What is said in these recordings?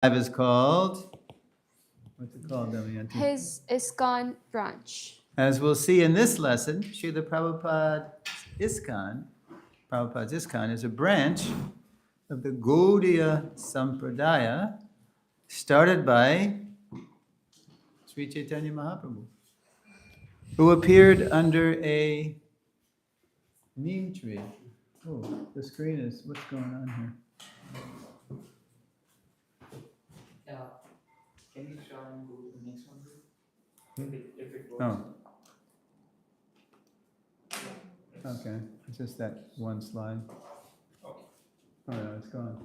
is called, what's it called, Damayanti? His ISKCON branch. As we'll see in this lesson, Srila Prabhupada's ISKCON is a branch of the Gaudiya Sampradaya started by Sri Chaitanya Mahaprabhu, who appeared under a neem tree. Oh, the screen is, what's going on here? Can you try and go to the next one? If it works. Oh. Okay, it's just that one slide. Oh no, it's gone.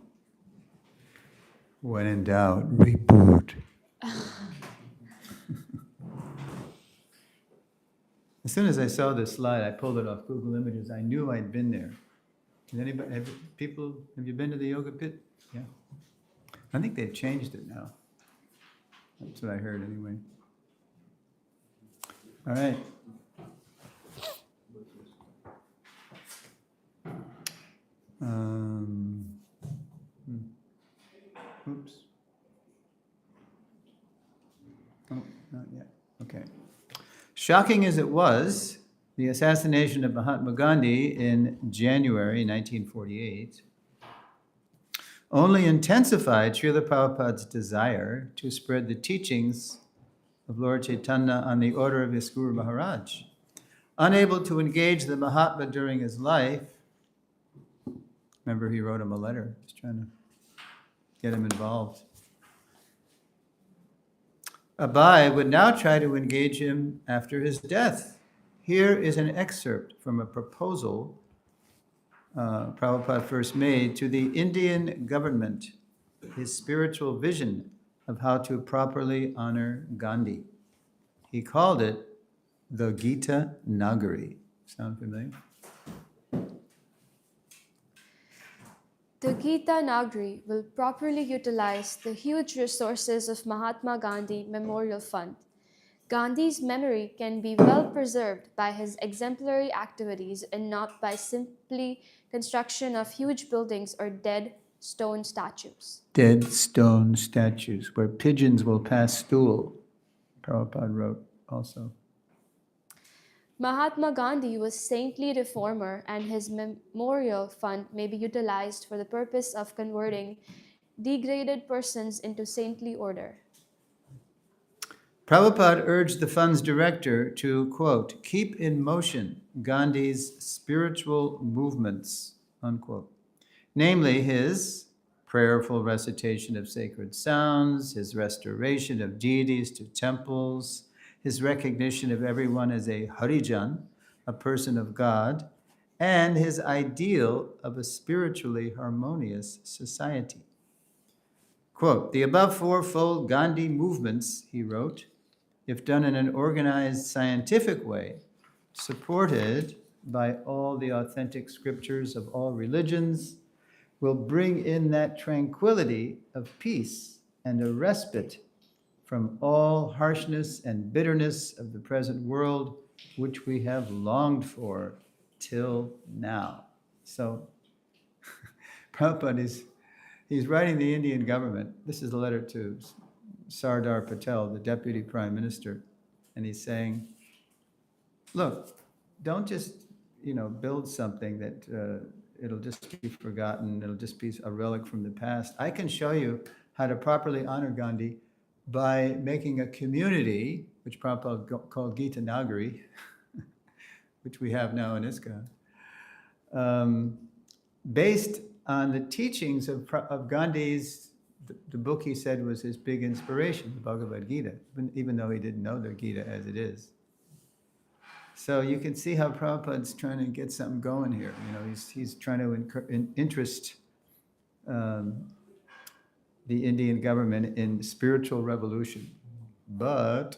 When in doubt, reboot. As soon as I saw this slide, I pulled it off Google Images. I knew I'd been there. Has anybody, have you been to the yoga pit? Yeah. I think they've changed it now. That's what I heard anyway. All right. Oops. Oh, not yet. Okay. Shocking as it was, the assassination of Mahatma Gandhi in January 1948 only intensified Srila Prabhupada's desire to spread the teachings of Lord Chaitanya on the order of his Guru Maharaj. Unable to engage the Mahatma during his life, remember he wrote him a letter, just trying to get him involved. Abai would now try to engage him after his death. Here is an excerpt from a proposal Prabhupada first made to the Indian government, his spiritual vision of how to properly honor Gandhi. He called it the Gita Nagari. Sound familiar? The Gita Nagari will properly utilize the huge resources of Mahatma Gandhi Memorial Fund. Gandhi's memory can be well preserved by his exemplary activities and not by simply construction of huge buildings or dead stone statues. Dead stone statues where pigeons will pass stool, Prabhupada wrote also. Mahatma Gandhi was saintly reformer, and his memorial fund may be utilized for the purpose of converting degraded persons into saintly order. Prabhupada urged the fund's director to, quote, keep in motion Gandhi's spiritual movements, unquote, namely his prayerful recitation of sacred sounds, his restoration of deities to temples, his recognition of everyone as a Harijan, a person of God, and his ideal of a spiritually harmonious society. Quote, the above fourfold Gandhi movements, he wrote, if done in an organized scientific way, supported by all the authentic scriptures of all religions, will bring in that tranquility of peace and a respite from all harshness and bitterness of the present world, which we have longed for till now. So, Prabhupada he's writing the Indian government. This is a letter to Sardar Patel, the Deputy Prime Minister, and he's saying, look, don't just, build something that it'll just be forgotten, it'll just be a relic from the past. I can show you how to properly honor Gandhi by making a community, which Prabhupada called Gita Nagari, which we have now in ISKCON, based on the teachings of Gandhi's, the book he said was his big inspiration, the Bhagavad Gita, even though he didn't know the Gita as it is. So you can see how Prabhupada's trying to get something going here. He's trying to interest the Indian government in spiritual revolution. But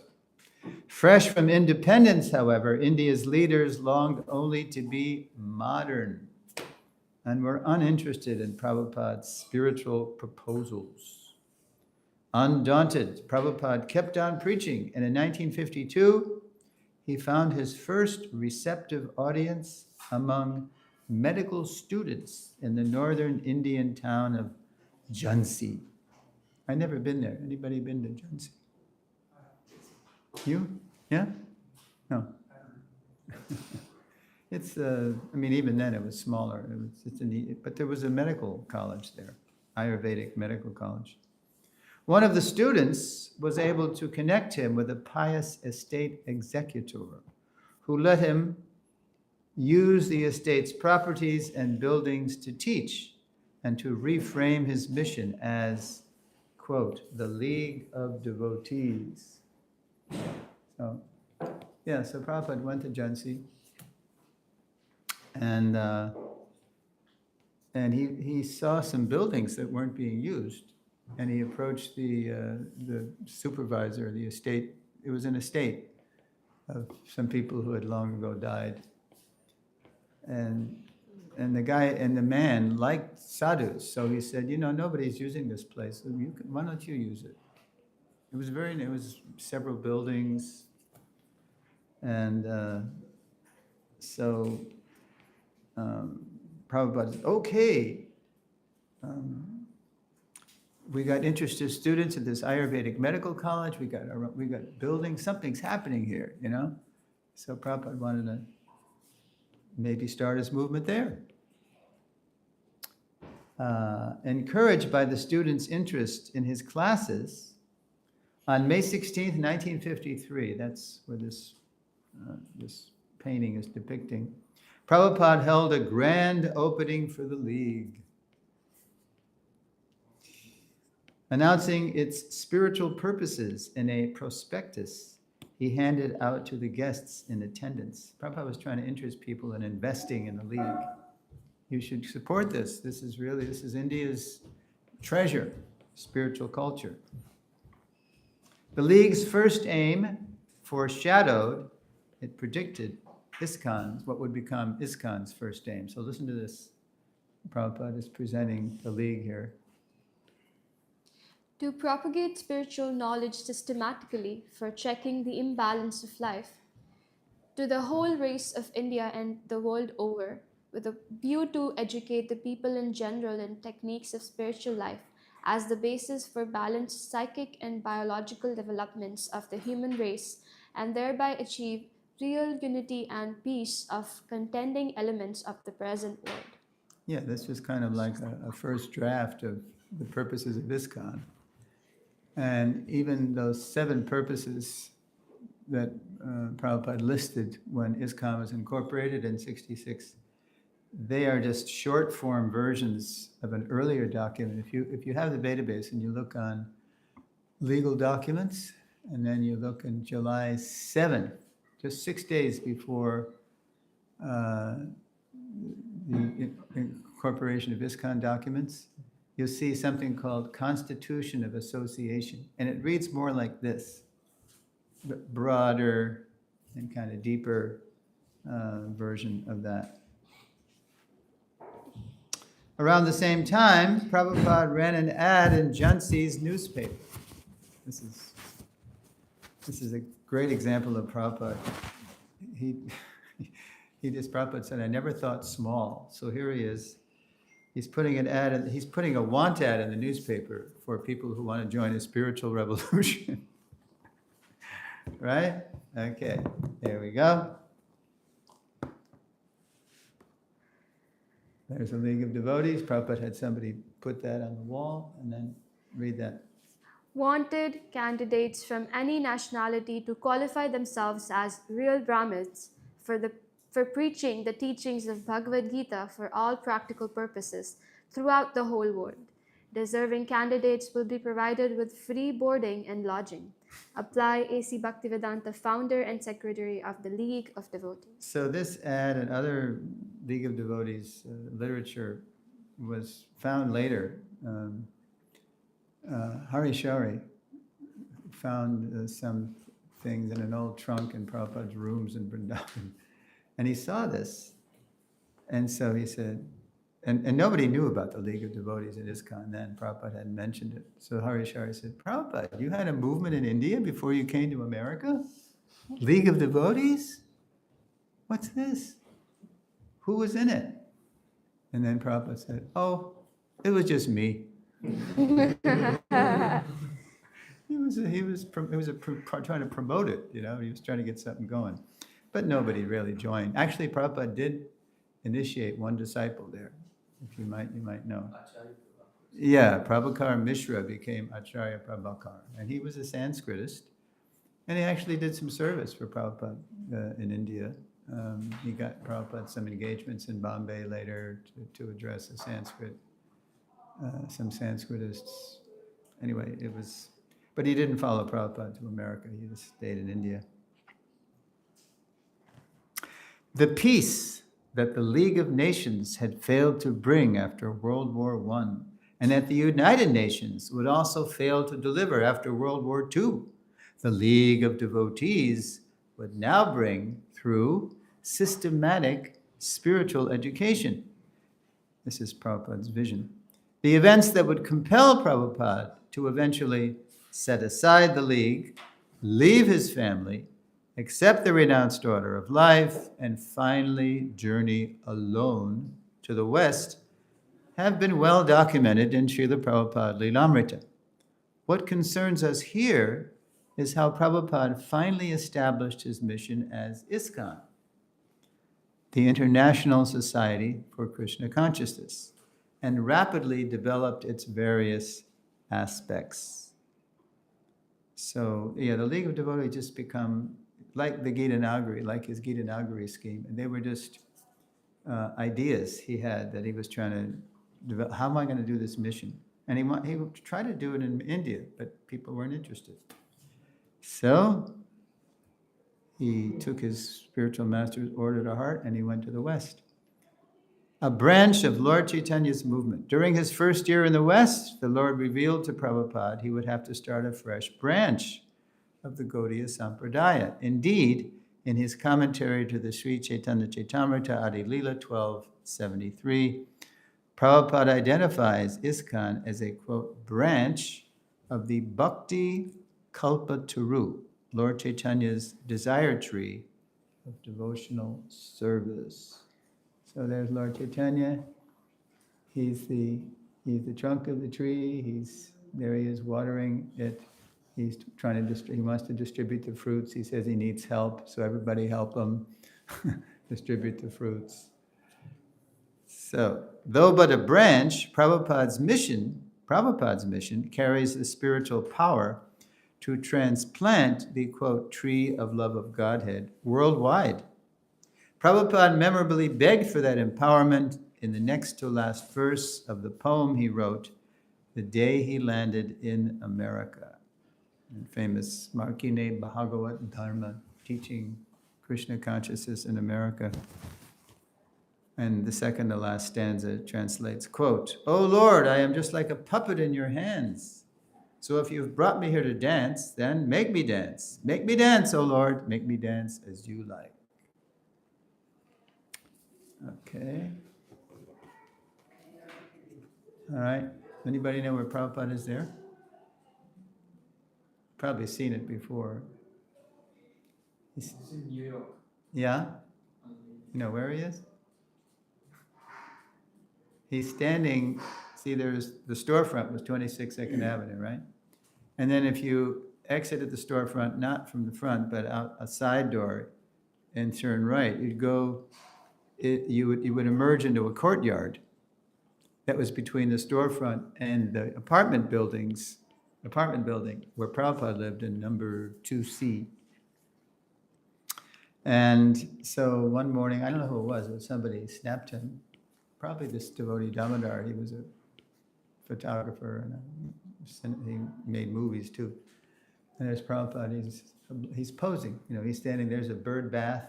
fresh from independence, however, India's leaders longed only to be modern and were uninterested in Prabhupada's spiritual proposals. Undaunted, Prabhupada kept on preaching, and in 1952, he found his first receptive audience among medical students in the northern Indian town of Jhansi. I've never been there. Anybody been to Jhansi? You? Yeah? No. It's, even then it was smaller. But there was a medical college there, Ayurvedic medical college. One of the students was able to connect him with a pious estate executor who let him use the estate's properties and buildings to teach and to reframe his mission as, quote, the League of Devotees. So Prabhupada went to Jhansi, and he saw some buildings that weren't being used, and he approached the supervisor of the estate. It was an estate of some people who had long ago died, and the guy and the man liked sadhus, so he said, nobody's using this place, so why don't you use it? It was several buildings, and Prabhupada said, okay, we got interested students at this Ayurvedic medical college, we got buildings, something's happening here, So Prabhupada wanted to maybe start his movement there. Encouraged by the students' interest in his classes, on May 16th, 1953, that's where this painting is depicting, Prabhupada held a grand opening for the League, announcing its spiritual purposes in a prospectus he handed out to the guests in attendance. Prabhupada was trying to interest people in investing in the League. You should support this. This is India's treasure, spiritual culture. The League's first aim foreshadowed, it predicted what would become ISKCON's first aim. So listen to this. Prabhupada is presenting the League here. To propagate spiritual knowledge systematically for checking the imbalance of life, to the whole race of India and the world over, with a view to educate the people in general in techniques of spiritual life as the basis for balanced psychic and biological developments of the human race, and thereby achieve real unity and peace of contending elements of the present world. Yeah, this was kind of like a first draft of the purposes of ISKCON. And even those 7 purposes that Prabhupada listed when ISKCON was incorporated in '66, they are just short form versions of an earlier document. If you have the database and you look on legal documents, and then you look in July 7th, just 6 days before the incorporation of ISKCON documents, you'll see something called Constitution of Association. And it reads more like this, but broader and kind of deeper version of that. Around the same time, Prabhupada ran an ad in Jhansi's newspaper. This is a great example of Prabhupada. Prabhupada said, I never thought small. So here he is. He's putting a want ad in the newspaper for people who want to join a spiritual revolution. Right? Okay, there we go. There's a League of Devotees. Prabhupada had somebody put that on the wall, and then read that. Wanted candidates from any nationality to qualify themselves as real Brahmins for preaching the teachings of Bhagavad Gita for all practical purposes throughout the whole world. Deserving candidates will be provided with free boarding and lodging. Apply, A.C. Bhaktivedanta, founder and secretary of the League of Devotees. So this ad and other League of Devotees literature was found later. Hari Shari found some things in an old trunk in Prabhupada's rooms in Vrindavan. And he saw this. And so he said, and nobody knew about the League of Devotees in ISKCON then. Prabhupada hadn't mentioned it. So Hari Shari said, Prabhupada, you had a movement in India before you came to America? League of Devotees? What's this? Who was in it? And then Prabhupada said, oh, it was just me. trying to promote it, you know, he was trying to get something going. But nobody really joined. Actually, Prabhupada did initiate one disciple there, if you might know. Acharya Prabhu. Yeah, Prabhakar Mishra became Acharya Prabhakar, and he was a Sanskritist, and he actually did some service for Prabhupada in India. He got Prabhupada some engagements in Bombay later to address the some Sanskritists. Anyway, but he didn't follow Prabhupada to America. He just stayed in India. The peace that the League of Nations had failed to bring after World War I, and that the United Nations would also fail to deliver after World War II, the League of Devotees would now bring through systematic spiritual education. This is Prabhupada's vision. The events that would compel Prabhupada to eventually set aside the League, leave his family, accept the renounced order of life, and finally journey alone to the West have been well documented in Srila Prabhupada Lilamrita. What concerns us here is how Prabhupada finally established his mission as ISKCON, the International Society for Krishna Consciousness, and rapidly developed its various aspects. So, yeah, the League of Devotees just become like the Gita Nagari, like his Gita Nagari scheme. And they were just ideas he had that he was trying to develop. How am I going to do this mission? And he would try to do it in India, but people weren't interested. So he took his spiritual master's order to heart and he went to the West. A branch of Lord Chaitanya's movement. During his first year in the West, the Lord revealed to Prabhupada he would have to start a fresh branch of the Gaudiya Sampradaya. Indeed, in his commentary to the Sri Chaitanya Chaitamrita Adi Leela 1273, Prabhupada identifies ISKCON as a, quote, branch of the Bhakti Kalpataru, Lord Chaitanya's desire tree of devotional service. So there's Lord Chaitanya. He's the trunk of the tree. There he is watering it. He's he wants to distribute the fruits. He says he needs help, so everybody help him distribute the fruits. So, though but a branch, Prabhupada's mission carries the spiritual power to transplant the, quote, tree of love of Godhead worldwide. Prabhupada memorably begged for that empowerment in the next to last verse of the poem he wrote the day he landed in America. And famous Markine Bhagavat Dharma, teaching Krishna consciousness in America. And the second to last stanza translates, quote, "O Lord, I am just like a puppet in your hands. So if you've brought me here to dance, then make me dance. Make me dance, O Lord, make me dance as you like." Okay. All right. Anybody know where Prabhupada is there? Probably seen it before. It's in New York. Yeah? You know where he is? He's standing, see, there's the storefront was 26 Second Avenue, right? And then if you exited the storefront, not from the front, but out a side door and turn right, you would emerge into a courtyard that was between the storefront and the apartment building where Prabhupada lived in number 2C. And so one morning, I don't know who it was somebody snapped him. Probably this devotee Damodar. He was a photographer and he made movies too. And there's Prabhupada, he's posing, he's standing, there's a bird bath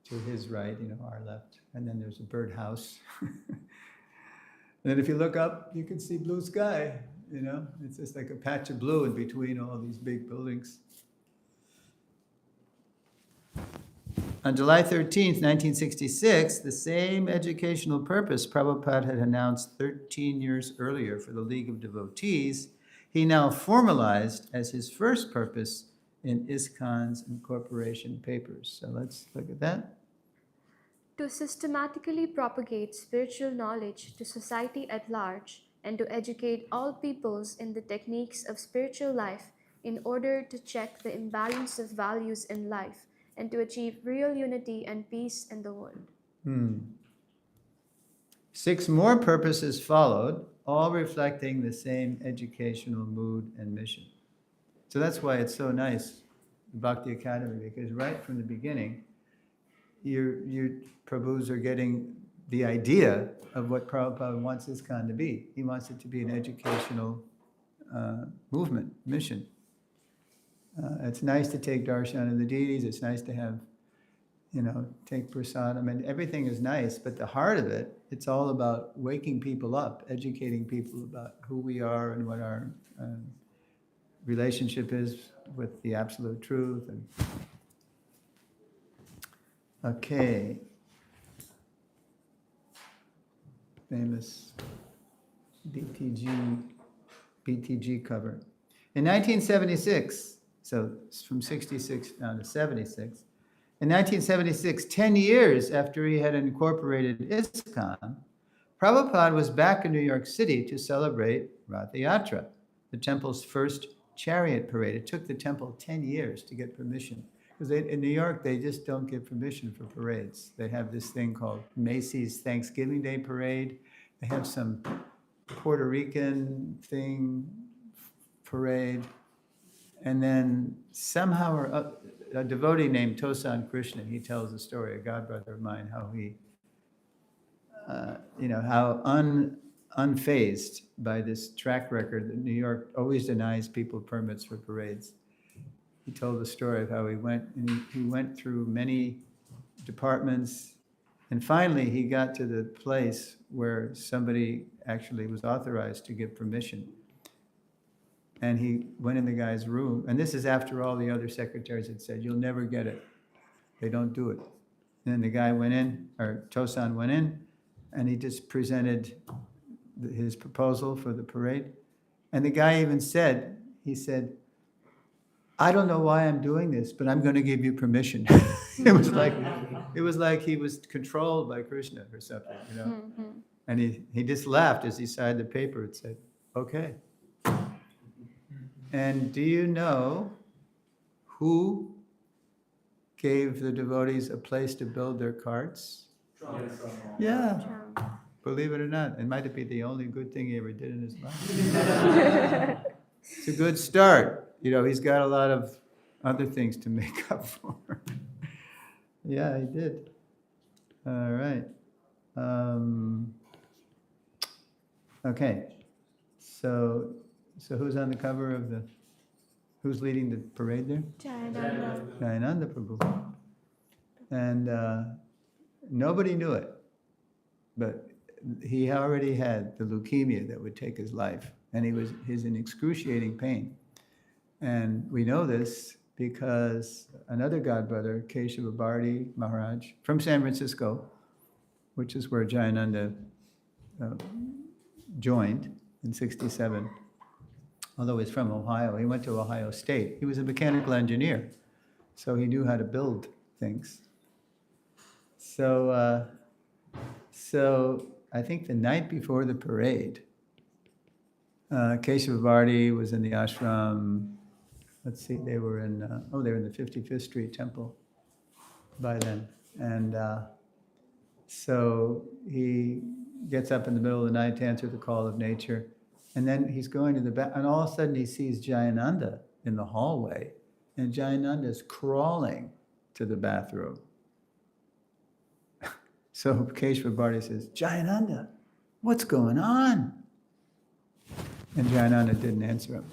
to his right, our left. And then there's a bird house. And then if you look up, you can see blue sky, It's just like a patch of blue in between all these big buildings. On July 13th, 1966, the same educational purpose Prabhupada had announced 13 years earlier for the League of Devotees, he now formalized as his first purpose in ISKCON's incorporation papers. So let's look at that. To systematically propagate spiritual knowledge to society at large and to educate all peoples in the techniques of spiritual life in order to check the imbalance of values in life and to achieve real unity and peace in the world. 6 more purposes followed, all reflecting the same educational mood and mission. So that's why it's so nice, Bhakti Academy, because right from the beginning, your prabhus are getting the idea of what Prabhupada wants ISKCON to be. He wants it to be an educational movement, mission. It's nice to take darshan of the deities. It's nice to have, take prasadam, and everything is nice. But the heart of it, it's all about waking people up, educating people about who we are and what our relationship is with the absolute truth. And okay, famous BTG cover. In 1976, so it's from 66 down to 76, in 1976, 10 years after he had incorporated ISKCON, Prabhupada was back in New York City to celebrate Rath Yatra, the temple's first chariot parade. It took the temple 10 years to get permission. Because in New York, they just don't give permission for parades. They have this thing called Macy's Thanksgiving Day Parade. They have some Puerto Rican parade. And then somehow a devotee named Tosan Krishna, he tells a story, a godbrother of mine, how he, how unfazed by this track record that New York always denies people permits for parades. He told the story of how he went, and he went through many departments, and finally he got to the place where somebody actually was authorized to give permission. And he went in the guy's room, and this is after all the other secretaries had said, "You'll never get it. They don't do it." And then the guy went in, or Tosan went in, and he just presented his proposal for the parade. And the guy even said, he said, "I don't know why I'm doing this, but I'm going to give you permission." It was like he was controlled by Krishna or something, And he just laughed as he signed the paper and said, "Okay." And do you know who gave the devotees a place to build their carts? Yeah. Believe it or not, it might be the only good thing he ever did in his life. It's a good start. He's got a lot of other things to make up for. Yeah, he did. All right. Okay. So who's on the cover of who's leading the parade there? Jayananda Prabhu. And nobody knew it, but he already had the leukemia that would take his life, and he's in excruciating pain. And we know this because another godbrother, Keshava Bharati Maharaj, from San Francisco, which is where Jayananda joined in 67, although he's from Ohio. He went to Ohio State. He was a mechanical engineer, so he knew how to build things. So I think the night before the parade, Keshava Bharati was in the ashram. Let's see, they were in the 55th Street Temple by then. And so he gets up in the middle of the night to answer the call of nature. And then he's going to the back, and all of a sudden he sees Jayananda in the hallway, and Jayananda is crawling to the bathroom. So Keshava Bharati says, "Jayananda, what's going on?" And Jayananda didn't answer him.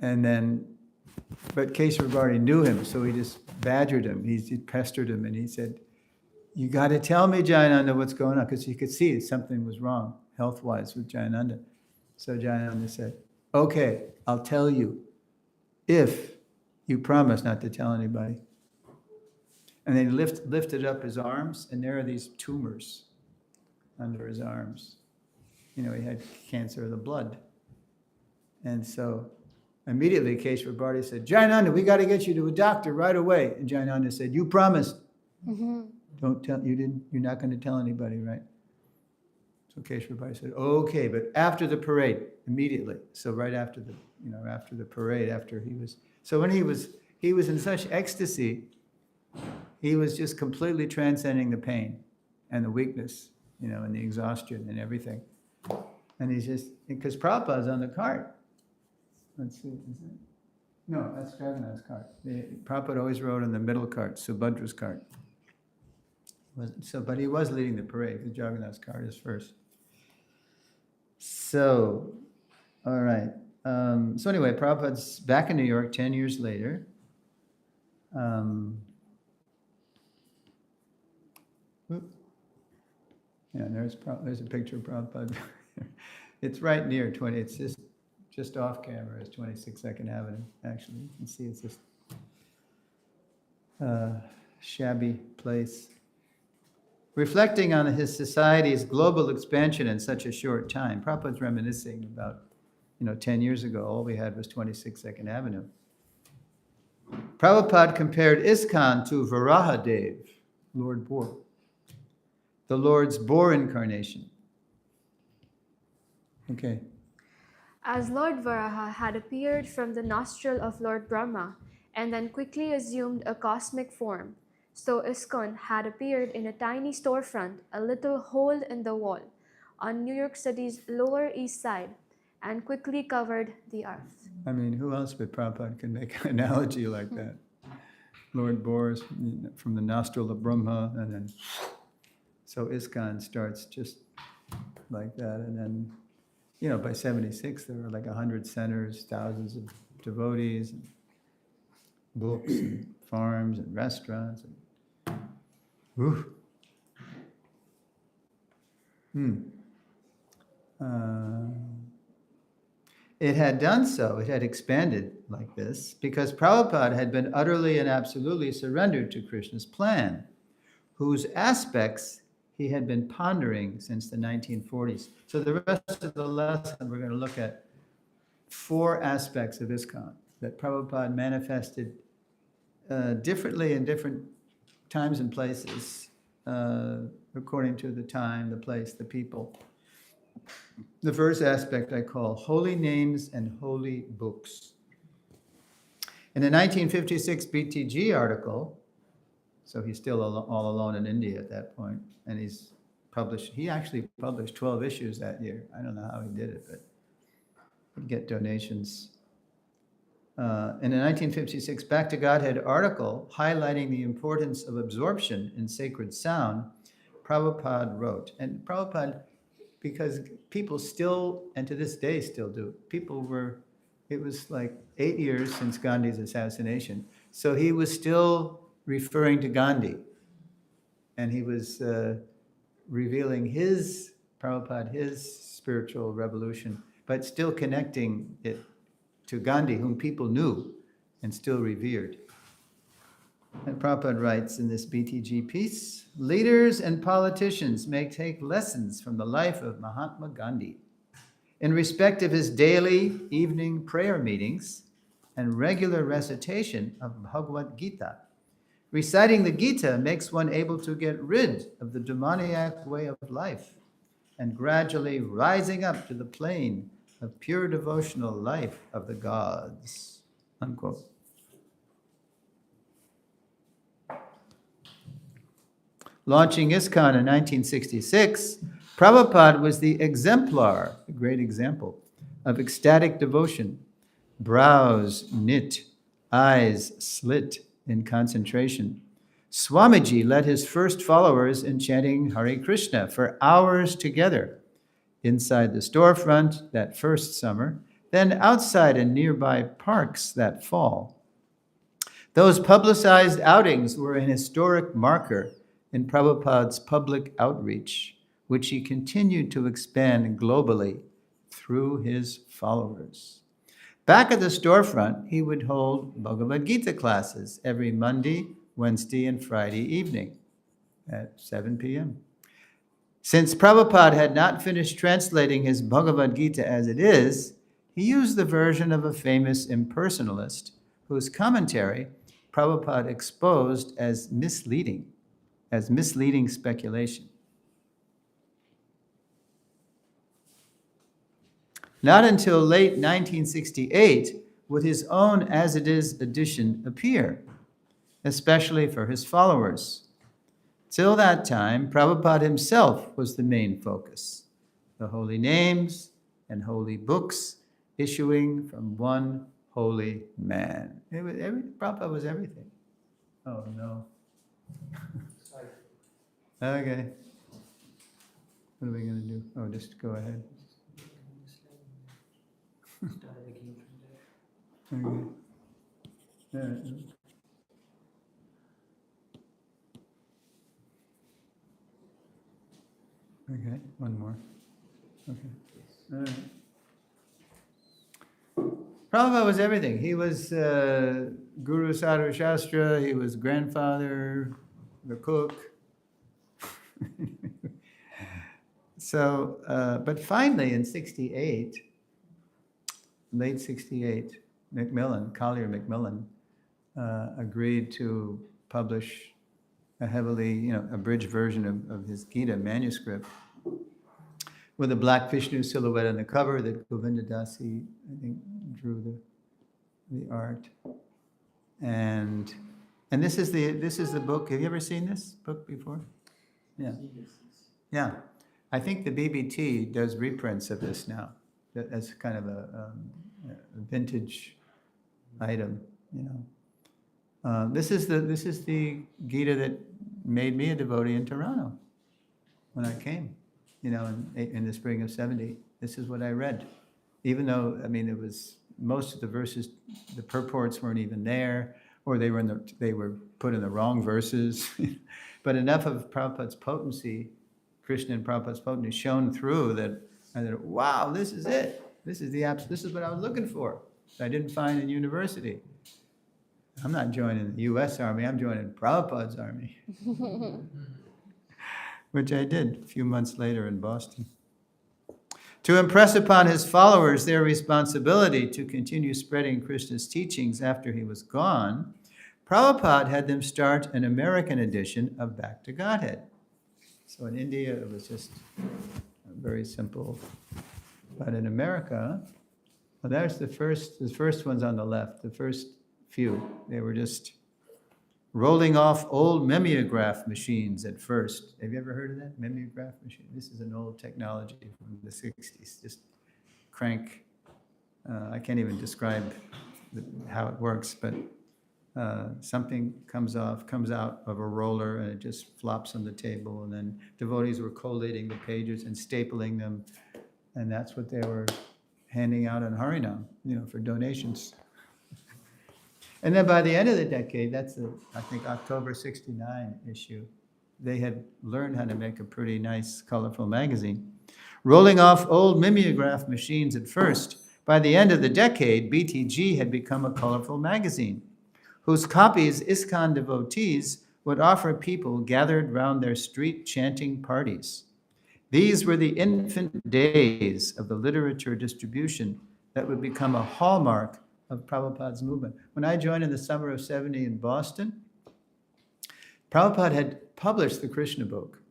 And then, but Keshava Bharati knew him, so he just badgered him. He pestered him, and he said, "You got to tell me, Jayananda, what's going on," because he could see something was wrong health-wise with Jayananda. So Jayananda said, "Okay, I'll tell you if you promise not to tell anybody." And then he lifted up his arms, and there are these tumors under his arms. He had cancer of the blood. And so immediately Keshava Bharati said, "Jayananda, we got to get you to a doctor right away." And Jayananda said, "You promised. Don't tell, you're not going to tell anybody, right?" So Keshwar said, okay, but after the parade, immediately. So right after after the parade, after he was, so when he was in such ecstasy, he was just completely transcending the pain and the weakness, and the exhaustion and everything. And he's just, because Prabhupada's on the cart. Let's see, is it? No, that's Jagannath's cart. Prabhupada always rode on the middle cart, Subhadra's cart. But he was leading the parade, because Jagannath's cart is first. So, all right. So anyway, Prabhupada's back in New York 10 years later. Yeah, there's a picture of Prabhupada. It's right near 20. It's just off camera is 22nd Avenue. Actually, you can see it's this shabby place. Reflecting on his society's global expansion in such a short time, Prabhupada's reminiscing about, 10 years ago, all we had was 22nd Avenue. Prabhupada compared ISKCON to Varahadev, Lord Boar, the Lord's boar incarnation. Okay. As Lord Varaha had appeared from the nostril of Lord Brahma and then quickly assumed a cosmic form, so ISKCON had appeared in a tiny storefront, a little hole in the wall, on New York City's Lower East Side, and quickly covered the earth. I mean, who else but Prabhupada can make an analogy like that? Lord Boris from the nostril of Brahma, and then so ISKCON starts just like that, and then by 76 there were like 100 centers, thousands of devotees, and books, and farms, and restaurants. It had done so, it had expanded like this, because Prabhupada had been utterly and absolutely surrendered to Krishna's plan, whose aspects he had been pondering since the 1940s. So the rest of the lesson, we're going to look at 4 aspects of ISKCON that Prabhupada manifested differently in different times and places, according to the time, the place, the people. The first aspect I call holy names and holy books. In a 1956 BTG article, so he's still all alone in India at that point, and he actually published 12 issues that year. I don't know how he did it, but he'd get donations. In a 1956 Back to Godhead article highlighting the importance of absorption in sacred sound, Prabhupada wrote, and Prabhupada, because people still, and to this day still do, it was like 8 years since Gandhi's assassination, so he was still referring to Gandhi, and he was revealing Prabhupada, his spiritual revolution, but still connecting it to Gandhi, whom people knew and still revered. And Prabhupada writes in this BTG piece, leaders and politicians may take lessons from the life of Mahatma Gandhi in respect of his daily evening prayer meetings and regular recitation of Bhagavad Gita. Reciting the Gita makes one able to get rid of the demoniac way of life and gradually rising up to the plane of pure devotional life of the gods. Unquote. Launching ISKCON in 1966, Prabhupada was the exemplar, a great example, of ecstatic devotion. Brows knit, eyes slit in concentration. Swamiji led his first followers in chanting Hare Krishna for hours together, inside the storefront that first summer, then outside in nearby parks that fall. Those publicized outings were an historic marker in Prabhupada's public outreach, which he continued to expand globally through his followers. Back at the storefront, he would hold Bhagavad Gita classes every Monday, Wednesday, and Friday evening at 7 p.m. Since Prabhupada had not finished translating his Bhagavad Gita as it is, he used the version of a famous impersonalist whose commentary Prabhupada exposed as misleading speculation. Not until late 1968 would his own As It Is edition appear, especially for his followers. Till that time, Prabhupada himself was the main focus. The holy names and holy books issuing from one holy man. Prabhupada was everything. Oh no. Sorry. Okay. What are we going to do? Oh, just go ahead. Start again from there. Okay. All right. Okay, one more. Okay. All right. Prabhupada was everything. He was Guru Sadhu Shastra, he was grandfather, the cook. So, but finally in 68, late 68, Collier Macmillan, agreed to publish a heavily, abridged version of his Gita manuscript with a black Vishnu silhouette on the cover that Govinda Dasi, I think, drew the art. And this is the book. Have you ever seen this book before? Yeah. Yeah. I think the BBT does reprints of this now as kind of a vintage item, This is the Gita that made me a devotee in Toronto when I came, in the spring of 70. This is what I read. Even though, it was most of the verses, the purports weren't even there, or they were put in the wrong verses. But enough of Prabhupada's potency, Krishna and Prabhupada's potency shone through that I thought, wow, this is it. This is what I was looking for. I didn't find in university. I'm not joining the U.S. Army, I'm joining Prabhupada's army. Which I did a few months later in Boston. To impress upon his followers their responsibility to continue spreading Krishna's teachings after he was gone, Prabhupada had them start an American edition of Back to Godhead. So in India, it was just very simple. But in America, well, there's the first one's on the left, the first few. They were just rolling off old mimeograph machines at first. Have you ever heard of that? Mimeograph machine? This is an old technology from the 60s. Just crank. I can't even describe how it works, but something comes out of a roller and it just flops on the table, and then devotees were collating the pages and stapling them, and that's what they were handing out on Harinam, for donations. And then by the end of the decade, that's I think October 69 issue, they had learned how to make a pretty nice, colorful magazine. Rolling off old mimeograph machines at first, by the end of the decade, BTG had become a colorful magazine, whose copies ISKCON devotees would offer people gathered round their street chanting parties. These were the infant days of the literature distribution that would become a hallmark of Prabhupada's movement. When I joined in the summer of 70 in Boston, Prabhupada had published the Krishna book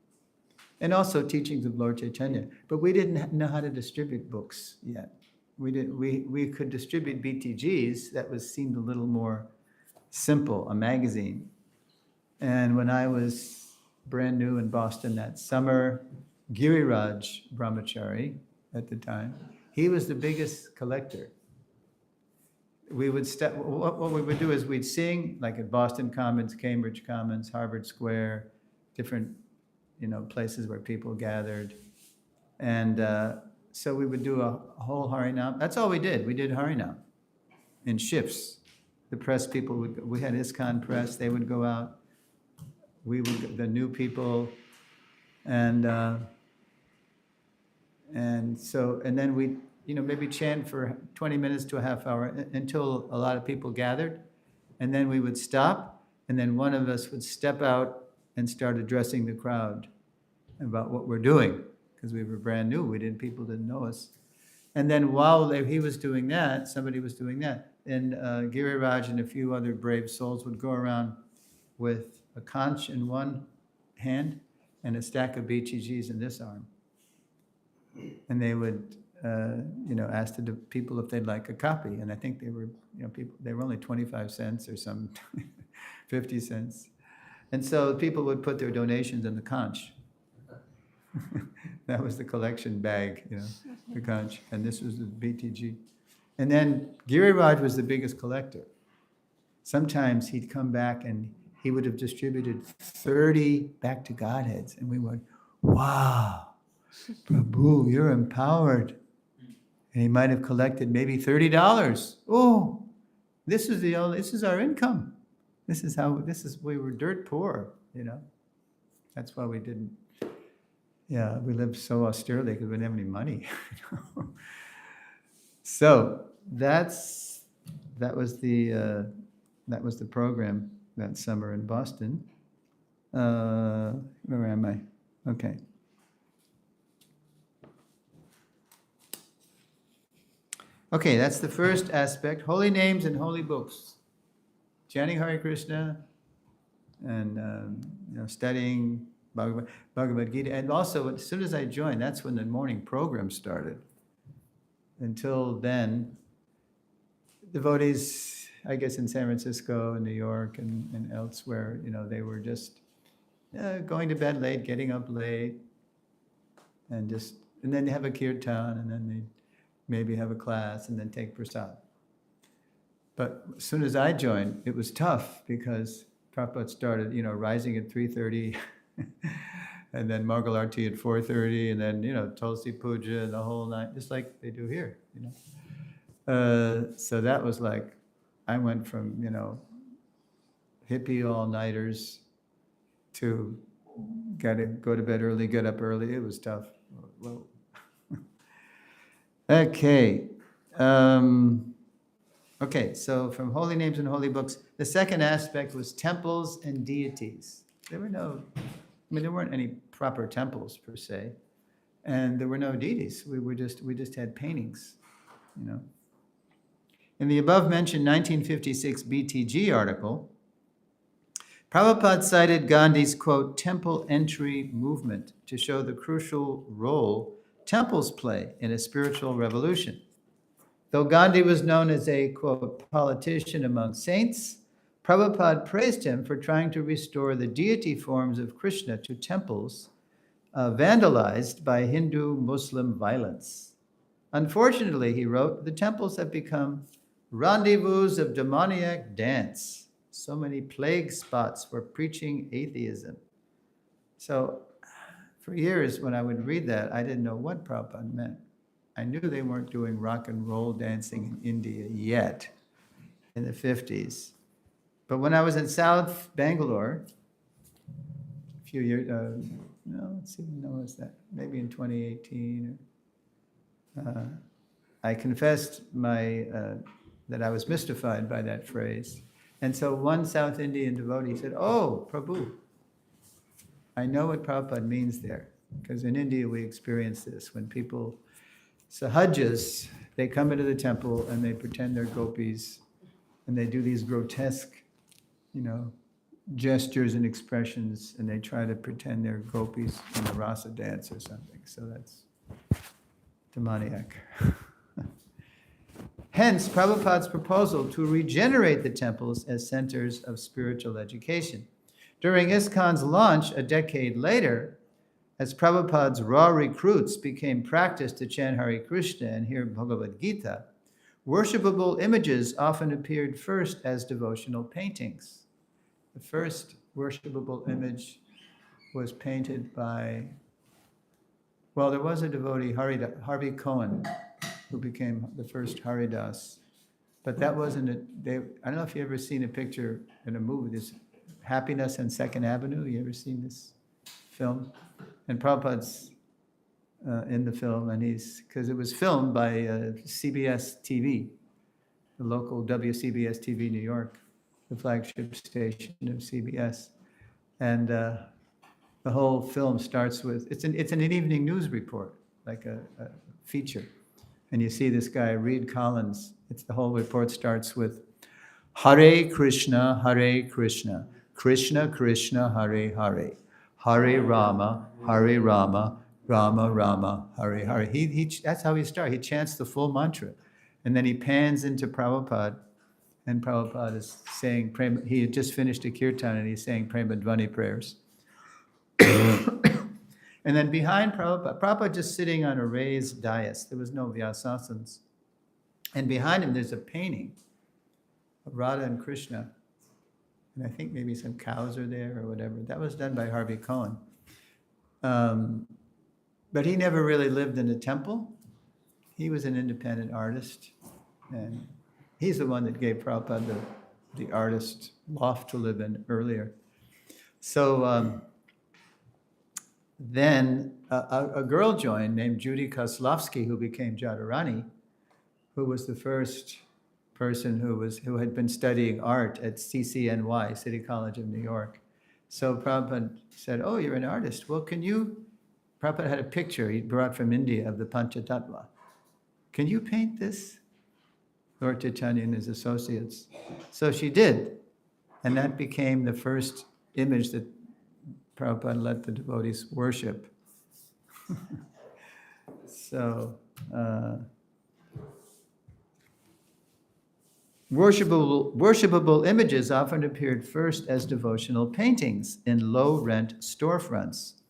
and also teachings of Lord Chaitanya, but we didn't know how to distribute books yet. We could distribute BTGs, that seemed a little more simple, a magazine. And when I was brand new in Boston that summer, Giriraj Brahmachari at the time, he was the biggest collector. We would what we would do is we'd sing, like at Boston Commons, Cambridge Commons, Harvard Square, different, places where people gathered. And so we would do a whole Harinam. That's all we did. We did Harinam in shifts. The press people we had ISKCON press, they would go out. The new people, and then we'd, maybe chant for 20 minutes to a half hour until a lot of people gathered. And then we would stop, and then one of us would step out and start addressing the crowd about what we're doing, because we were brand new. People didn't know us. And then while he was doing that, somebody was doing that. And Giriraj and a few other brave souls would go around with a conch in one hand and a stack of BTGs in this arm. And they would asked the people if they'd like a copy, and I think they were, they were only 25 cents or some 50 cents. And so people would put their donations in the conch. That was the collection bag, the conch, and this was the BTG. And then Giriraj was the biggest collector. Sometimes he'd come back and he would have distributed 30 back to Godheads, and we would, wow, Prabhu, you're empowered. And he might have collected maybe $30. Oh, this is our income. We were dirt poor, That's why we didn't, we lived so austerely because we didn't have any money. So that was the program that summer in Boston. Where am I? Okay. Okay, that's the first aspect. Holy names and holy books. Chanting Hare Krishna and studying Bhagavad Gita. And also, as soon as I joined, that's when the morning program started. Until then, devotees, I guess in San Francisco and New York and elsewhere, they were just going to bed late, getting up late, and then they have a kirtan, and then they maybe have a class, and then take prasad. But as soon as I joined, it was tough because Prabhupada started, rising at 3:30, and then Mangal Arti at 4:30, and then, Tulsi Puja the whole night, just like they do here, So that was like, I went from, hippie all-nighters to gotta go to bed early, get up early. It was tough. Whoa. Okay. Okay, so from holy names and holy books, the second aspect was temples and deities. There weren't any proper temples per se, and there were no deities. We just had paintings, In the above mentioned 1956 BTG article, Prabhupada cited Gandhi's, quote, temple entry movement to show the crucial role temples play in a spiritual revolution. Though Gandhi was known as a, quote, politician among saints, Prabhupada praised him for trying to restore the deity forms of Krishna to temples vandalized by Hindu-Muslim violence. Unfortunately, he wrote, the temples have become rendezvous of demoniac dance. So many plague spots for preaching atheism. So for years when I would read that, I didn't know what Prabhupada meant. I knew they weren't doing rock and roll dancing in India yet, in the 50s. But when I was in South Bangalore, a few years, let's see, when was that? Maybe in 2018. I confessed that I was mystified by that phrase. And so one South Indian devotee said, oh, Prabhu, I know what Prabhupada means there. Because in India we experience this. When people, Sahajjas, they come into the temple and they pretend they're gopis and they do these grotesque, gestures and expressions, and they try to pretend they're gopis in a rasa dance or something. So that's demoniac. Hence, Prabhupada's proposal to regenerate the temples as centers of spiritual education. During ISKCON's launch a decade later, as Prabhupada's raw recruits became practiced to chant Hare Krishna and hear Bhagavad Gita, worshipable images often appeared first as devotional paintings. The first worshipable image was painted by, there was a devotee, Harvey Cohen, who became the first Haridas. But that wasn't I don't know if you've ever seen a picture in a movie, this Happiness on Second Avenue. You ever seen this film? And Prabhupada's in the film, and because it was filmed by CBS TV, the local WCBS TV New York, the flagship station of CBS. And the whole film starts with, it's an evening news report, like a feature. And you see this guy, Reed Collins, the whole report starts with, Hare Krishna, Krishna Krishna, Hare Hare, Hare Rama, Rama, Rama, Hare, Hare. That's how he started. He chants the full mantra. And then he pans into Prabhupada, and Prabhupada is saying, he had just finished a kirtan, and he's saying Prema Dvani prayers. And then behind Prabhupada just sitting on a raised dais. There was no Vyasasanas. And behind him, there's a painting of Radha and Krishna. And I think maybe some cows are there or whatever. That was done by Harvey Cohen. But he never really lived in a temple. He was an independent artist. And he's the one that gave Prabhupada the artist loft to live in earlier. So then a girl joined named Judy Kozlovsky, who became Jadharani, who was the first person who had been studying art at CCNY, City College of New York. So Prabhupada said, "Oh, you're an artist. Well, Prabhupada had a picture he brought from India of the Panchatattva. Can you paint this?" Lord Chaitanya and his associates. So she did. And that became the first image that Prabhupada let the devotees worship. So, worshipable images often appeared first as devotional paintings in low-rent storefronts,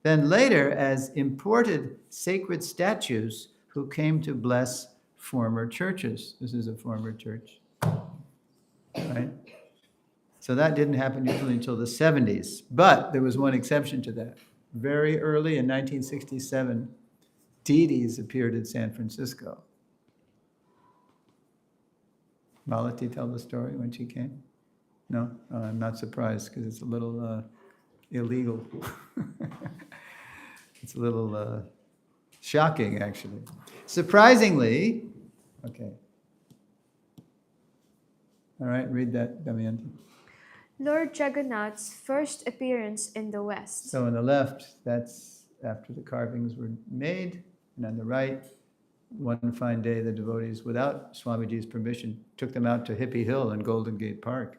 then later as imported sacred statues who came to bless former churches. This is a former church, right? So that didn't happen usually until the 70s, but there was one exception to that. Very early in 1967, deities appeared in San Francisco. Malati tell the story when she came? No? I'm not surprised because it's a little illegal. It's a little shocking, actually. Surprisingly, okay. All right, read that, Damayanti. Lord Jagannath's first appearance in the West. So on the left, that's after the carvings were made, and on the right, one fine day, the devotees, without Swamiji's permission, took them out to Hippie Hill in Golden Gate Park.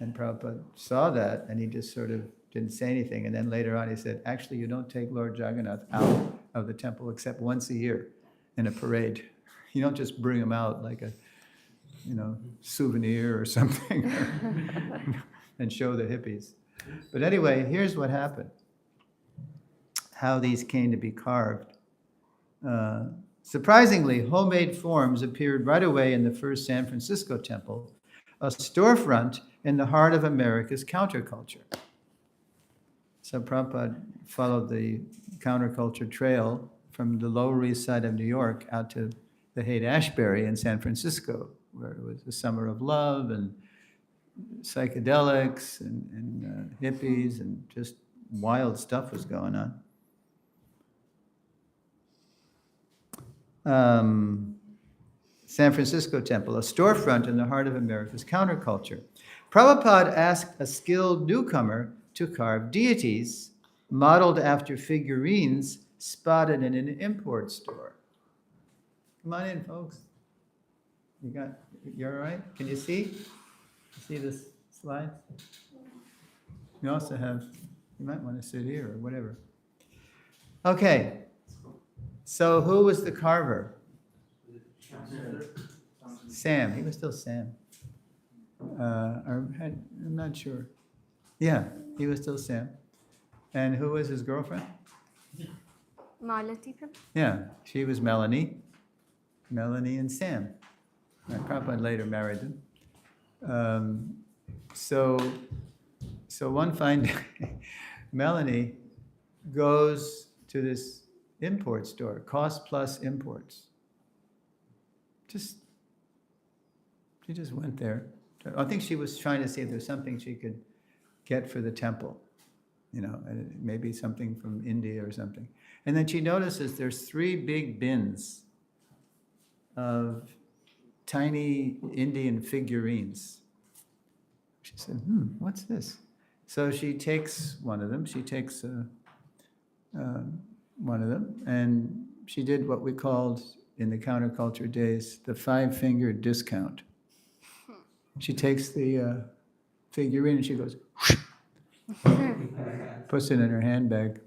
And Prabhupada saw that, and he just sort of didn't say anything. And then later on, he said, actually, you don't take Lord Jagannath out of the temple except once a year in a parade. You don't just bring him out like a, souvenir or something and show the hippies. But anyway, here's what happened. How these came to be carved. Surprisingly, homemade forms appeared right away in the first San Francisco temple, a storefront in the heart of America's counterculture. So Prabhupada followed the counterculture trail from the Lower East Side of New York out to the Haight-Ashbury in San Francisco, where it was the summer of love and psychedelics and hippies and just wild stuff was going on. San Francisco temple, a storefront in the heart of America's counterculture. Prabhupada asked a skilled newcomer to carve deities modeled after figurines spotted in an import store. Come on in, folks. You're all right? Can you see? See this slide? You also have, you might want to sit here or whatever. Okay. So who was the carver? Sam. He was still Sam. I'm not sure. Yeah, he was still Sam. And who was his girlfriend? Malati. Yeah, she was Melanie. Melanie and Sam. And Prabhupada later married them. So one fine day, Melanie goes to this import store, Cost Plus Imports. She just went there. I think she was trying to see if there's something she could get for the temple, maybe something from India or something. And then she notices there's 3 big bins of tiny Indian figurines. She said, what's this? So she takes one of them. She takes one of them, and she did what we called in the counterculture days the 5-finger discount. She takes the figurine and she goes, puts it in her handbag,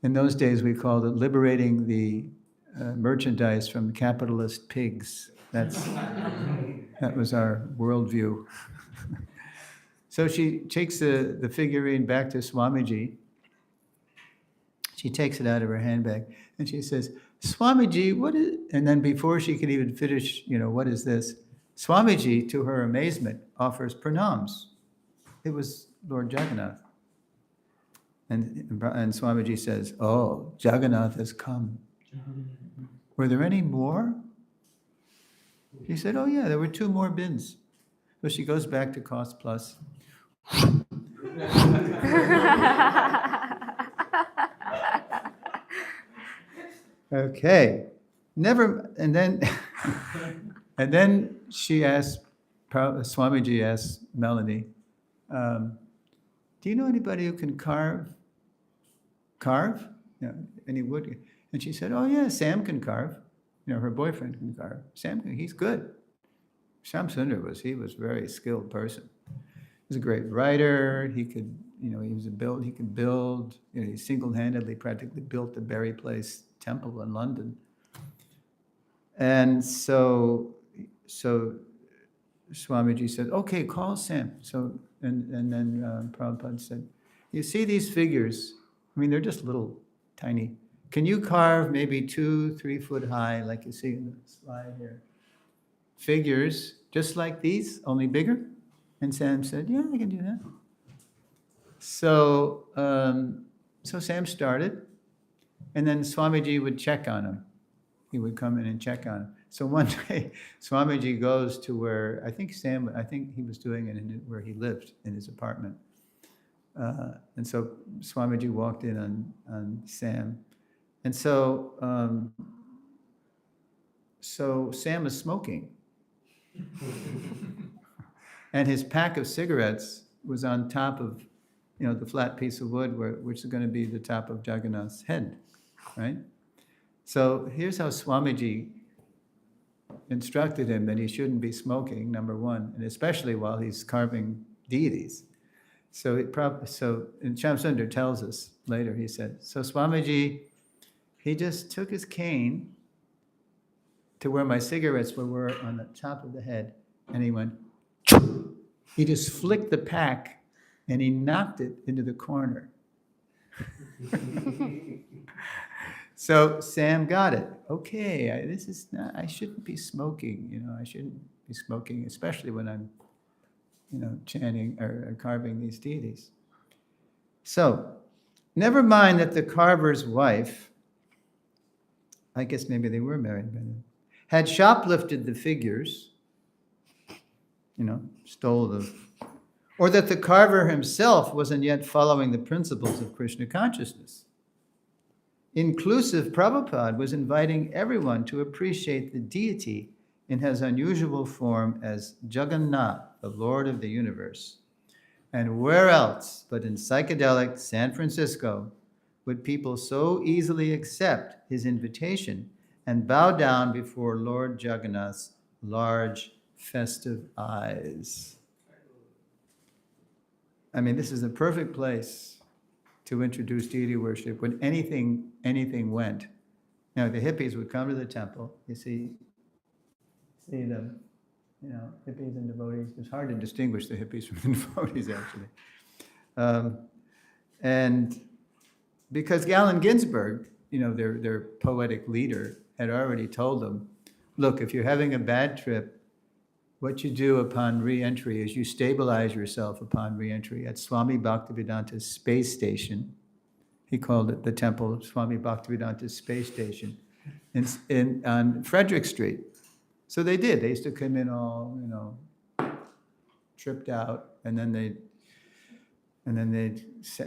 In those days, we called it liberating the merchandise from capitalist pigs. That was our worldview. So she takes the figurine back to Swamiji. She takes it out of her handbag and she says, Swamiji, what is, and then before she could even finish, what is this? Swamiji, to her amazement, offers pranams. It was Lord Jagannath. And Swamiji says, oh, Jagannath has come. Were there any more? She said, oh yeah, there were 2 more bins. So she goes back to Cost Plus. Okay. And then she asked, Swamiji asked Melanie, do you know anybody who can carve? Any wood? And she said, oh yeah, Sam can carve. Her boyfriend can carve. He's good. Shamsundar he was a very skilled person. He was a great writer. He could, he could build. He single-handedly practically built the Berry Place Temple in London. And so Swamiji said, okay, call Sam. So, and then Prabhupada said, you see these figures? They're just little, tiny. Can you carve maybe 2-3 foot high, like you see in the slide here? Figures just like these, only bigger? And Sam said, yeah, I can do that. So, so Sam started, and then Swamiji would check on him. He would come in and check on him. So one day, Swamiji goes to where, I think he was doing it where he lived, in his apartment. And so Swamiji walked in on Sam. And so, so Sam is smoking. And his pack of cigarettes was on top of, the flat piece of wood which is going to be the top of Jagannath's head, right? So here's how Swamiji instructed him that he shouldn't be smoking, number one, and especially while he's carving deities. So and Shamsundar tells us later, he said, so Swamiji, he just took his cane to where my cigarettes were on the top of the head, and he went, he just flicked the pack and he knocked it into the corner. So Sam got it. Okay, I shouldn't be smoking, I shouldn't be smoking, especially when I'm, chanting or carving these deities. So, never mind that the carver's wife, I guess maybe they were married by then, had shoplifted the figures, stole them, or that the carver himself wasn't yet following the principles of Krishna consciousness. Inclusive Prabhupada was inviting everyone to appreciate the deity in his unusual form as Jagannath, the Lord of the universe. And where else but in psychedelic San Francisco would people so easily accept his invitation and bow down before Lord Jagannath's large, festive eyes? This is the perfect place to introduce deity worship when anything went. Now, the hippies would come to the temple. You see them, hippies and devotees. It's hard to distinguish the hippies from the devotees, actually. And because Allen Ginsberg, their poetic leader, had already told them, look, if you're having a bad trip, what you do upon re-entry is you stabilize yourself upon re-entry at Swami Bhaktivedanta's space station. He called it the temple of Swami Bhaktivedanta's space station on Frederick Street. So they did. They used to come in all, tripped out, and then they'd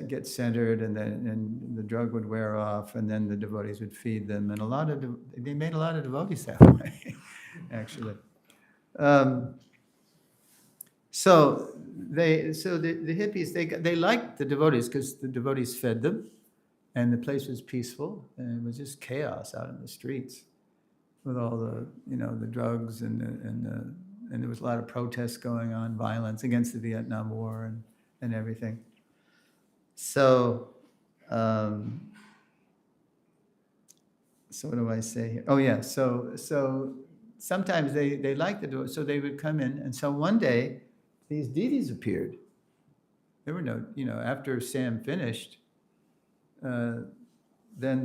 get centered, and the drug would wear off, and then the devotees would feed them, and they made a lot of devotees that way, actually. So the hippies, they liked the devotees because the devotees fed them, and the place was peaceful, and it was just chaos out in the streets with all the the drugs and there was a lot of protests going on, violence against the Vietnam War and everything. So So what do I say here? Oh yeah, so sometimes they liked the devotees, so they would come in, and so one day these deities appeared. There were no, after Sam finished, then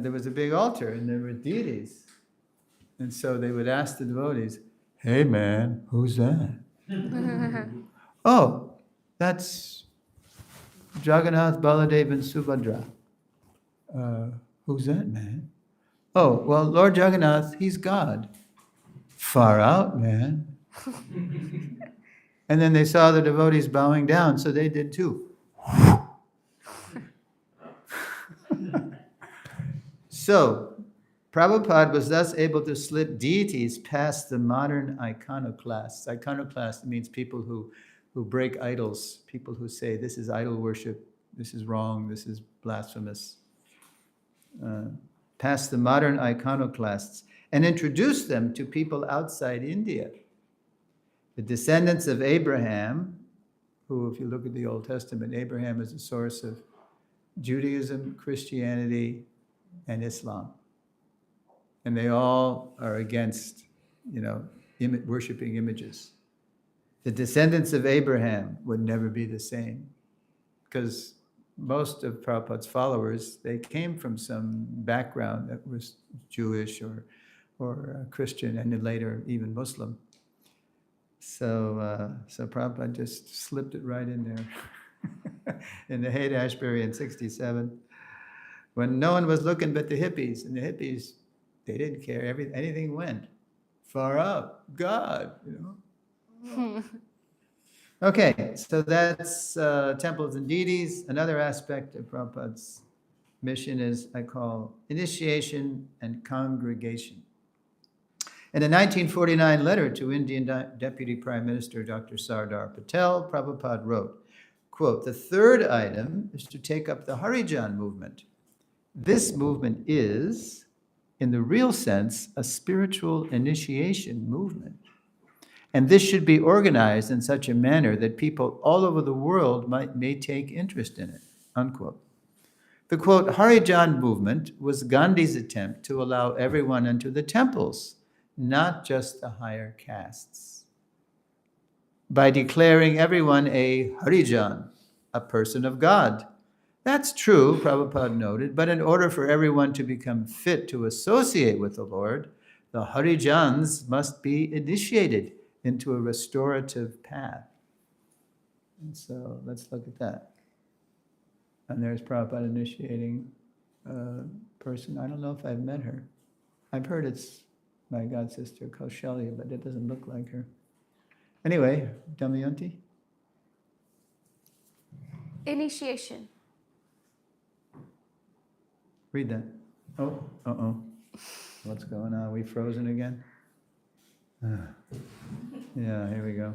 there was a big altar, and there were deities, and so they would ask the devotees, "Hey man, who's that?" "Oh, that's Jagannath, Baladev, and Subhadra." "Who's that, man?" "Oh, well, Lord Jagannath, he's God." "Far out, man." And then they saw the devotees bowing down, so they did too. So, Prabhupada was thus able to slip deities past the modern iconoclasts. Iconoclast means people who break idols, people who say this is idol worship, this is wrong, this is blasphemous. Past the modern iconoclasts and introduce them to people outside India. The descendants of Abraham, who, if you look at the Old Testament, Abraham is the source of Judaism, Christianity, and Islam. And they all are against, worshiping images. The descendants of Abraham would never be the same, because most of Prabhupada's followers, they came from some background that was Jewish or Christian, and then later even Muslim. So Prabhupada just slipped it right in there in the Haight-Ashbury in '67, when no one was looking but the hippies, and the hippies, they didn't care. Anything went. Far out, God, Okay, so that's temples and deities. Another aspect of Prabhupada's mission is, I call, initiation and congregation. In a 1949 letter to Indian Deputy Prime Minister Dr. Sardar Patel, Prabhupada wrote, quote, "The third item is to take up the Harijan movement. This movement is, in the real sense, a spiritual initiation movement. And this should be organized in such a manner that people all over the world may take interest in it," unquote. The, quote, Harijan movement was Gandhi's attempt to allow everyone into the temples, not just the higher castes, by declaring everyone a Harijan, a person of God. That's true, Prabhupada noted, but in order for everyone to become fit to associate with the Lord, the Harijans must be initiated into a restorative path. And so let's look at that. And there's Prabhupada initiating a person. I don't know if I've met her. I've heard it's my god sister Kaushalya, but it doesn't look like her. Anyway, Damayanti? Initiation. Read that. Oh, what's going on? Are we frozen again? Yeah, here we go.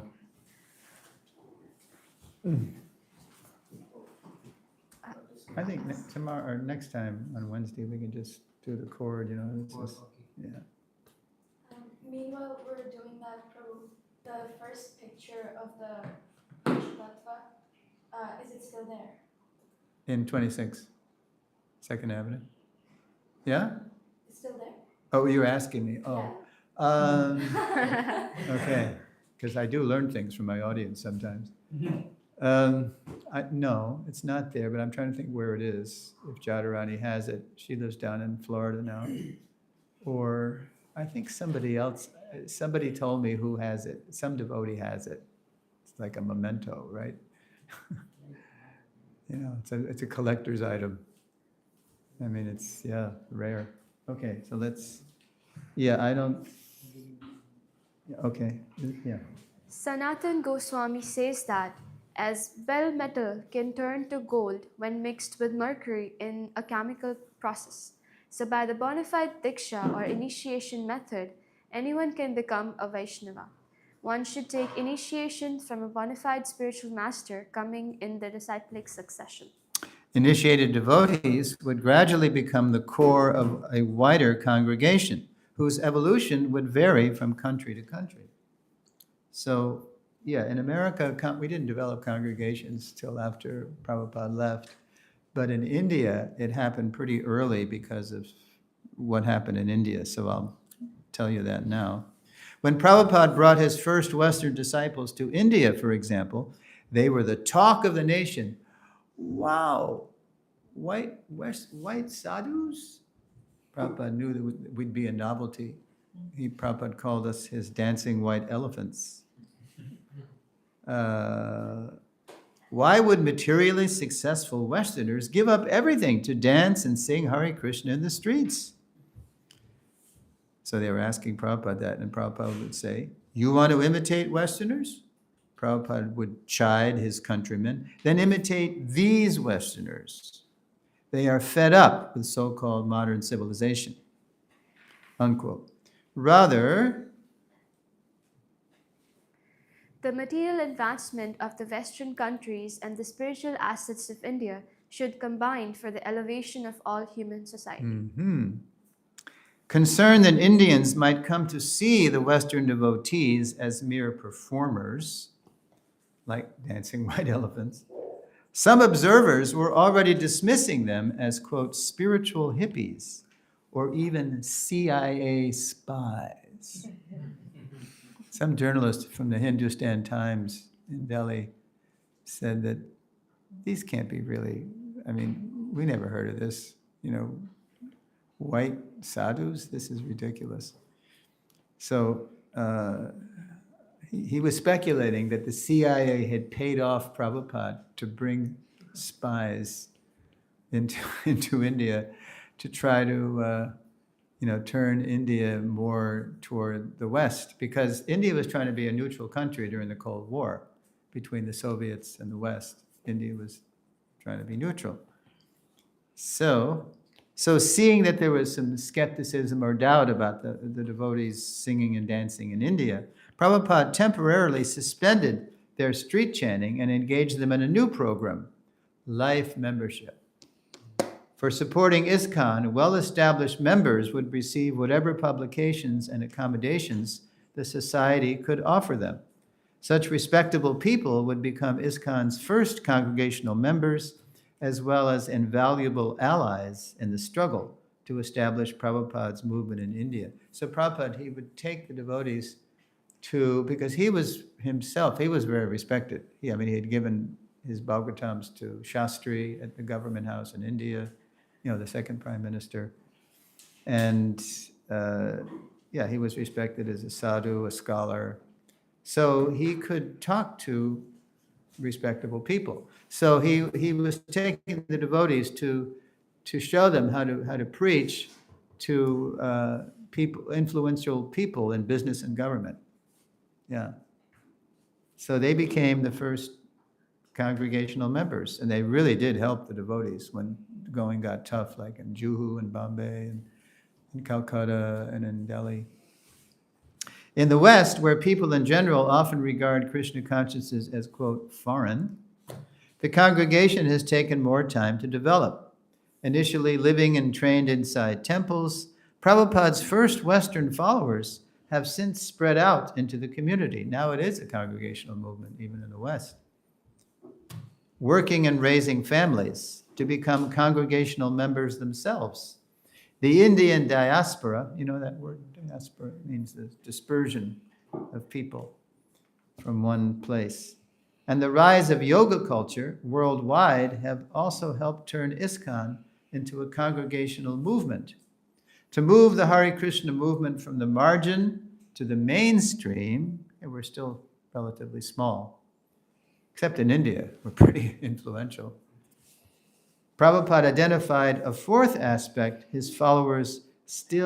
I think tomorrow or next time on Wednesday we can just do the chord. Yeah. Meanwhile, we're doing that, the first picture of the Tattva, is it still there? In 26, 2nd Avenue. Yeah? It's still there? Oh, you're asking me. Oh. Yeah. Okay, because I do learn things from my audience sometimes. No, it's not there, but I'm trying to think where it is. If Jadharani has it, she lives down in Florida now. Or I think somebody told me who has it. Some devotee has it. It's like a memento, right? It's a collector's item. I mean, it's, rare. Okay, so let's, okay, yeah. Sanatan Goswami says that as bell metal can turn to gold when mixed with mercury in a chemical process, so by the bona fide diksha or initiation method, anyone can become a Vaishnava. One should take initiation from a bona fide spiritual master coming in the disciplic succession. Initiated devotees would gradually become the core of a wider congregation, whose evolution would vary from country to country. So, in America, we didn't develop congregations till after Prabhupada left. But in India, it happened pretty early because of what happened in India, so I'll tell you that now. When Prabhupada brought his first Western disciples to India, for example, they were the talk of the nation. Wow, white sadhus? Prabhupada knew that we'd be a novelty. Prabhupada called us his dancing white elephants. Why would materially successful Westerners give up everything to dance and sing Hare Krishna in the streets? So they were asking Prabhupada that, and Prabhupada would say, you want to imitate Westerners? Prabhupada would chide his countrymen, then imitate these Westerners. They are fed up with so-called modern civilization, unquote. Rather, the material advancement of the Western countries and the spiritual assets of India should combine for the elevation of all human society. Concerned that Indians might come to see the Western devotees as mere performers, like dancing white elephants, some observers were already dismissing them as, quote, spiritual hippies, or even CIA spies. Some journalist from the Hindustan Times in Delhi said that these can't be really, I mean, we never heard of this, white sadhus, this is ridiculous. So he was speculating that the CIA had paid off Prabhupada to bring spies into India to try to turn India more toward the West, because India was trying to be a neutral country during the Cold War between the Soviets and the West. India was trying to be neutral. So seeing that there was some skepticism or doubt about the devotees singing and dancing in India, Prabhupada temporarily suspended their street chanting and engaged them in a new program, life membership. For supporting ISKCON, well-established members would receive whatever publications and accommodations the society could offer them. Such respectable people would become ISKCON's first congregational members, as well as invaluable allies in the struggle to establish Prabhupada's movement in India. So Prabhupada, he would take the devotees because he was very respected. He had given his Bhagavatams to Shastri at the government house in India, the second prime minister. And he was respected as a sadhu, a scholar. So he could talk to respectable people. So he was taking the devotees to show them how to preach to influential people in business and government. Yeah. So they became the first congregational members, and they really did help the devotees when going got tough, like in Juhu and Bombay and in Calcutta and in Delhi. In the West, where people in general often regard Krishna consciousness as, quote, foreign, the congregation has taken more time to develop. Initially living and trained inside temples, Prabhupada's first Western followers have since spread out into the community. Now it is a congregational movement, even in the West. Working and raising families to become congregational members themselves. The Indian diaspora, that word diaspora means the dispersion of people from one place. And the rise of yoga culture worldwide have also helped turn ISKCON into a congregational movement. To move the Hare Krishna movement from the margin to the mainstream, and we're still relatively small, except in India, we're pretty influential. Prabhupada identified a fourth aspect his followers still